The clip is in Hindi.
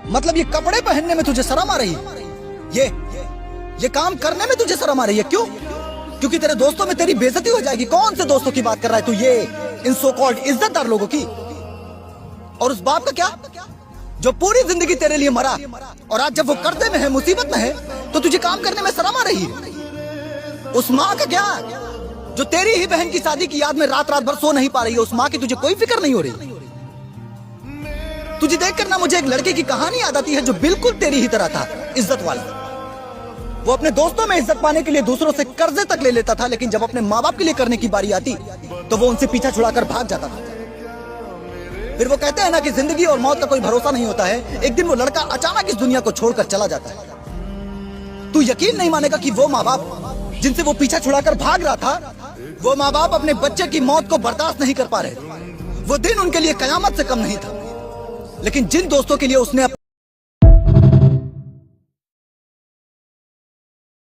मतलब ये कपड़े पहनने में तुझे शर्म आ रही है? ये काम करने में तुझे शर्म आ रही है? क्यों? क्योंकि तेरे दोस्तों में तेरी बेइज्जती हो जाएगी। कौन से दोस्तों की बात कर रहा है तू? ये इन सो कॉल्ड इज्जतदार लोगों की। और उस बाप का क्या, जो पूरी जिंदगी तेरे लिए मरा, और आज जब वो कर्जे में है, मुसीबत में है, तो तुझे काम करने में शर्म आ रही है? उस माँ का क्या, जो तेरी ही बहन की शादी की याद में रात रात भर सो नहीं पा रही है? उस माँ की तुझे कोई फिक्र नहीं हो रही? तुझे देख कर ना मुझे एक लड़के की कहानी याद आती है जो बिल्कुल तेरी ही तरह था, इज्जत वाला। वो अपने दोस्तों में इज्जत पाने के लिए दूसरों से कर्जे तक ले लेता था, लेकिन जब अपने माँ बाप के लिए करने की बारी आती तो वो उनसे पीछा छुड़ाकर भाग जाता था। फिर वो कहते हैं ना कि जिंदगी और मौत का कोई भरोसा नहीं होता है। एक दिन वो लड़का अचानक इस दुनिया को छोड़कर चला जाता है। तू यकीन नहीं मानेगा कि वो माँ बाप जिनसे वो पीछा छुड़ाकर भाग रहा था, वो माँ बाप अपने बच्चे की मौत को बर्दाश्त नहीं कर पा रहे। वो दिन उनके लिए कयामत से कम नहीं था। लेकिन जिन दोस्तों के लिए उसने